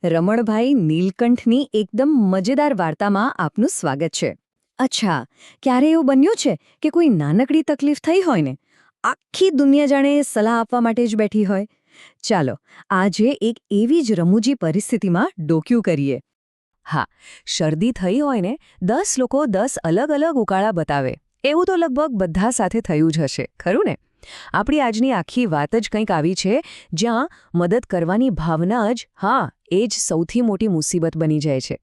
રમણભાઈ નીલકંઠની એકદમ મજેદાર વાર્તામાં આપનું સ્વાગત છે. અચ્છા, ક્યારે એવું બન્યું છે કે કોઈ નાનકડી તકલીફ થઈ હોય ને આખી દુનિયા જાણે સલાહ આપવા માટે જ બેઠી હોય? ચાલો, આજે એક એવી જ રમૂજી પરિસ્થિતિમાં ડોક્યું કરીએ. હા, શરદી થઈ હોય ને 10 લોકો 10 અલગ અલગ ઉકાળા બતાવે, એવું તો લગભગ બધા સાથે થયું જ હશે, ખરું ને? આપણી આજની આખી વાત જ કંઈક આવી છે જ્યાં મદદ કરવાની ભાવના જ એ જ સૌથી મોટી મુસીબત બની જાય છે.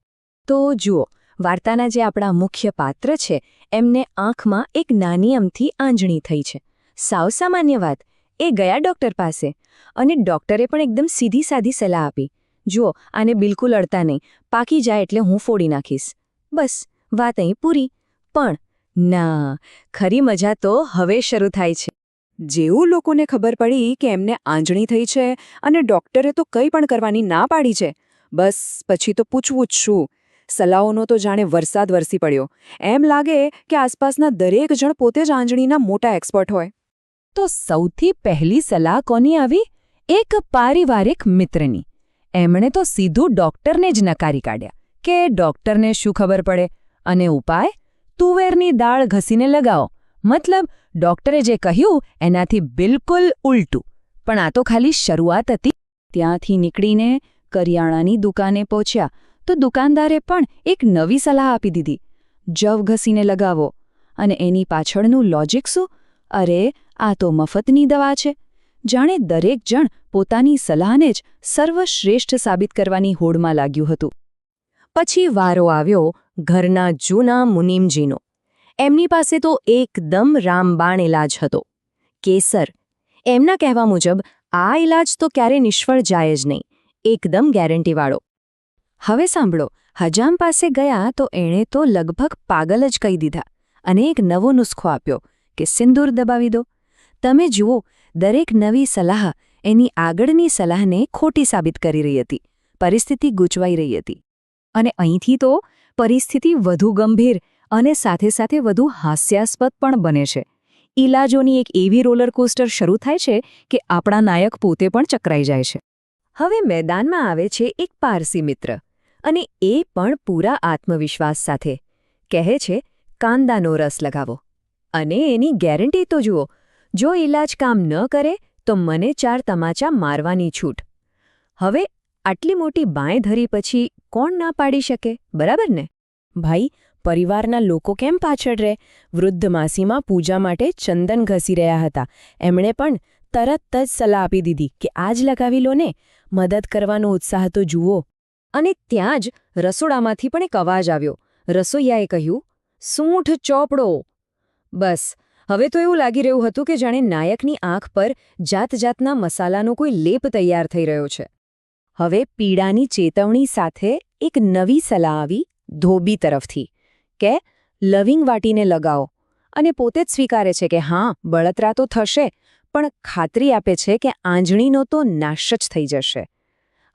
તો જુઓ, વાર્તાના જે આપણા મુખ્ય પાત્ર છે એમને આંખમાં એક નાની અમથી આંજણી થઈ છે. સાવ સામાન્ય વાત. એ ગયા ડૉક્ટર પાસે અને ડૉક્ટરે પણ એકદમ સીધી સાદી સલાહ આપી. જુઓ, આને બિલકુલ અડતા નહીં, પાકી જાય એટલે હું ફોડી નાખીશ. બસ, વાત અહીં પૂરી. પણ ના, ખરી મજા તો હવે શરૂ થાય છે. જેવું લોકોને ખબર પડી કે એમને આંજણી થઈ છે અને ડોક્ટરે તો કંઈ પણ કરવાની ના પાડી છે, બસ પછી તો પૂછવું જ શું. સલાહોનો તો જાણે વરસાદ વરસી પડ્યો. એમ લાગે કે આસપાસના દરેક જણ પોતે જ આંજણીના મોટા એક્સપર્ટ હોય. તો સૌથી પહેલી સલાહ કોની આવી? એક પારિવારિક મિત્રની. એમણે તો સીધું ડૉક્ટરને જ નકારી કાઢ્યા કે ડૉક્ટરને શું ખબર પડે, અને ઉપાય? તુવેરની દાળ ઘસીને લગાવો. મતલબ ડૉક્ટરે જે કહ્યું એનાથી બિલકુલ ઉલટું. પણ આ તો ખાલી શરૂઆત હતી. ત્યાંથી નીકળીને કરિયાણાની દુકાને પહોંચ્યા તો દુકાનદારે પણ એક નવી સલાહ આપી દીધી. જવ ઘસીને લગાવો. અને એની પાછળનું લોજિક શું? અરે, આ તો મફતની દવા છે. જાણે દરેક જણ પોતાની સલાહને જ સર્વશ્રેષ્ઠ સાબિત કરવાની હોડમાં લાગ્યું હતું. પછી વારો આવ્યો ઘરના જૂના મુનીમજીનો. એમની પાસે તો એકદમ રામબાણ ઇલાજ હતો. કેસર. એમના કહેવા મુજબ આ ઇલાજ તો ક્યારે નિષ્ફળ જાય જ નહીં, એકદમ ગેરંટીવાળો. હવે સાંભળો, હજામ પાસે ગયા તો એણે તો લગભગ પાગલ જ કહી દીધા અને એક નવો નુસ્ખો આપ્યો કે સિંદૂર દબાવી દો. તમે જુઓ, દરેક નવી સલાહ એની આગળની સલાહને ખોટી સાબિત કરી રહી હતી. પરિસ્થિતિ ગૂંચવાઈ રહી હતી. અને અહીંથી તો પરિસ્થિતિ વધુ ગંભીર અને સાથે સાથે વધુ હાસ્યાસ્પદ પણ બને છે. ઈલાજોની એક એવી રોલર કોસ્ટર શરૂ થાય છે કે આપણા નાયક પોતે પણ ચકરાઈ જાય છે. હવે મેદાનમાં આવે છે એક પારસી મિત્ર, અને એ પણ પૂરા આત્મવિશ્વાસ સાથે. કહે છે, કાંદાનો રસ લગાવો. અને એની ગેરંટી તો જુઓ, જો ઈલાજ કામ ન કરે તો મને 4 તમાચા મારવાની છૂટ. હવે આટલી મોટી બાંયધરી પછી કોણ ના પાડી શકે, બરાબર ને? ભાઈ, પરિવારના લોકો કેમ પાછળ રહે? વૃદ્ધ માસીમાં પૂજા માટે ચંદન ઘસી રહ્યા હતા. એમણે પણ તરત જ સલાહ આપી દીધી કે આ જ લગાવી લો ને. મદદ કરવાનો ઉત્સાહ તો જુઓ. અને ત્યાં જ રસોડામાંથી પણ એક અવાજ આવ્યો. રસોઈયાએ કહ્યું, સૂંઠ ચોપડો. બસ, હવે તો એવું લાગી રહ્યું હતું કે જાણે નાયકની આંખ પર જાતજાતના મસાલાનો કોઈ લેપ તૈયાર થઈ રહ્યો છે. હવે પીડાની ચેતવણી સાથે એક નવી સલાહ આવી ધોબી તરફથી કે લવિંગ વાટીને લગાવો. અને પોતે જ સ્વીકારે છે કે હા, બળતરા તો થશે, પણ ખાતરી આપે છે કે આંજણીનો તો નાશ જ થઈ જશે.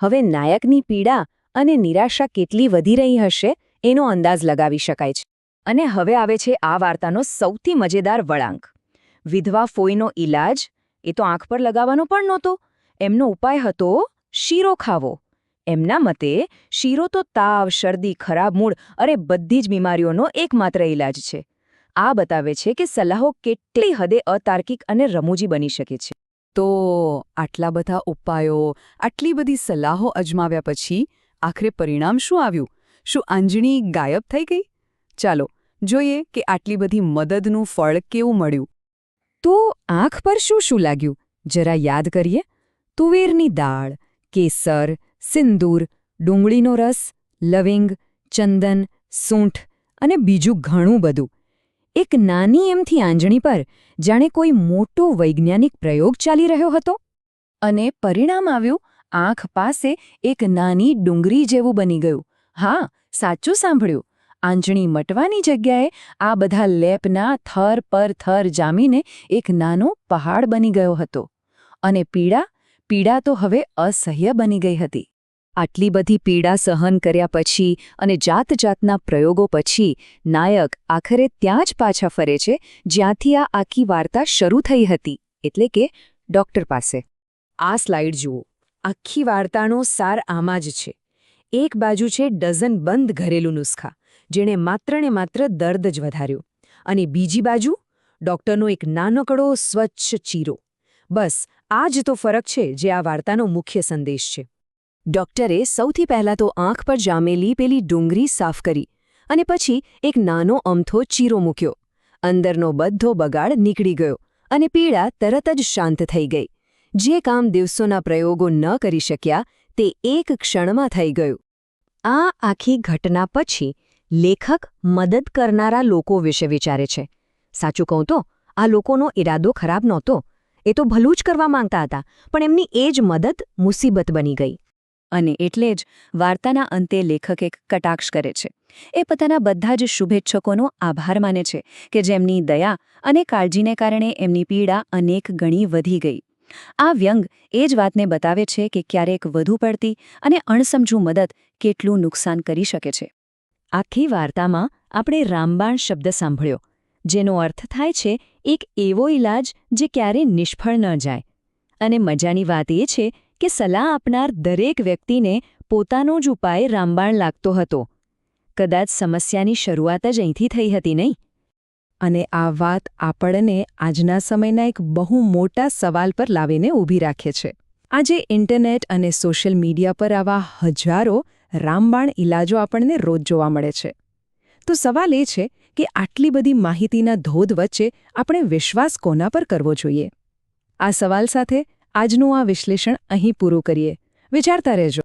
હવે નાયકની પીડા અને નિરાશા કેટલી વધી રહી હશે એનો અંદાજ લગાવી શકાય છે. અને હવે આવે છે આ વાર્તાનો સૌથી મજેદાર વળાંક. વિધવા ફોઈનો ઈલાજ એ તો આંખ પર લગાવવાનો પણ નહોતો. એમનો ઉપાય હતો શીરો ખાવો. એમના મતે શીરો તો તાવ, શરદી, ખરાબ મૂડ બધી જ બીમારીઓનો એકમાત્ર ઇલાજ છે. આ બતાવે છે કે સલાહો કેટલી હદે અતાર્કિક અને રમૂજી બની શકે છે. તો આટલા બધા ઉપાયો, આટલી બધી સલાહો અજમાવ્યા પછી આખરે પરિણામ શું આવ્યું? શું આંજણી ગાયબ થઈ ગઈ? ચાલો જોઈએ કે આટલી બધી મદદનું ફળ કેવું મળ્યું. તો આંખ પર શું શું લાગ્યું? જરા યાદ કરીએ. તુવેરની દાળ, કેસર, સિંદૂર, ડુંગળીનો રસ, લવિંગ, ચંદન, સૂંઠ અને બીજું ઘણું બધું. એક નાની એમથી આંજણી પર જાણે કોઈ મોટો વૈજ્ઞાનિક પ્રયોગ ચાલી રહ્યો હતો. અને પરિણામ આવ્યું, આંખ પાસે એક નાની ડુંગળી જેવું બની ગયું. હા, સાચું સાંભળ્યું. આંજણી મટવાની જગ્યાએ આ બધા લેપના થર પર થર જામીને એક નાનો પહાડ બની ગયો હતો. અને પીડા તો હવે અસહ્ય બની ગઈ હતી. આટલી બધી પીડા સહન કર્યા પછી અને જાતજાતના પ્રયોગો પછી નાયક આખરે ત્યાં જ પાછા ફરે છે જ્યાંથી આ આખી વાર્તા શરૂ થઈ હતી, એટલે કે ડૉક્ટર પાસે. આ સ્લાઇડ જુઓ. આખી વાર્તાનો સાર આમાં જ છે એક બાજુ છે ડઝન બંધ ઘરેલું નુસ્ખા જેણે માત્ર ને માત્ર દર્દ જ વધાર્યું, અને બીજી બાજુ ડૉક્ટરનો એક નાનકડો સ્વચ્છ ચીરો. બસ આ જ તો ફરક છે જે આ વાર્તાનો મુખ્ય સંદેશ છે. ડૉક્ટરે સૌથી પહેલાં તો આંખ પર જામેલી પેલી ડુંગળી સાફ કરી અને પછી એક નાનો અમથો ચીરો મૂક્યો. અંદરનો બધો બગાડ નીકળી ગયો અને પીડા તરત જ શાંત થઈ ગઈ. જે કામ દિવસોના પ્રયોગો ન કરી શક્યા તે એક ક્ષણમાં થઈ ગયું. આ આખી ઘટના પછી લેખક મદદ કરનારા લોકો વિશે વિચારે છે. સાચું કહું તો આ લોકોનો ઈરાદો ખરાબ નહોતો. એ તો ભલું જ કરવા માંગતા હતા, પણ એમની એ જ મદદ મુસીબત બની ગઈ. અને એટલે જ વાર્તાના અંતે લેખક એક કટાક્ષ કરે છે. એ પોતાના બધા જ શુભેચ્છકોનો આભાર માને છે કે જેમની દયા અને કાળજીને કારણે એમની પીડા અનેક ગણી વધી ગઈ. આ વ્યંગ એ જ વાતને બતાવે છે કે ક્યારેક વધુ પડતી અને અણસમજુ મદદ કેટલું નુકસાન કરી શકે છે. આખી વાર્તામાં આપણે રામબાણ શબ્દ સાંભળ્યો, જેનો અર્થ થાય છે એક એવો ઈલાજ જે ક્યારેય નિષ્ફળ ન જાય. અને મજાની વાત એ છે કે સલાહ આપનાર દરેક વ્યક્તિને પોતાનો જ ઉપાય રામબાણ લાગતો હતો. કદાચ સમસ્યાની શરૂઆત જ અહીંથી થઈ હતી, નહીં? અને આ વાત આપણને આજના સમયના એક બહુ મોટા સવાલ પર લાવીને ઊભી રાખે છે. આજે ઇન્ટરનેટ અને સોશિયલ મીડિયા પર આવા હજારો રામબાણ ઈલાજો આપણને રોજ જોવા મળે છે. તો સવાલ એ છે કે આટલી બધી માહિતીના ધોધ વચ્ચે આપણે વિશ્વાસ કોના પર કરવો જોઈએ? આ સવાલ સાથે આજનું આ વિશ્લેષણ અહીં પૂરું કરીએ. વિચારતા રહેજો.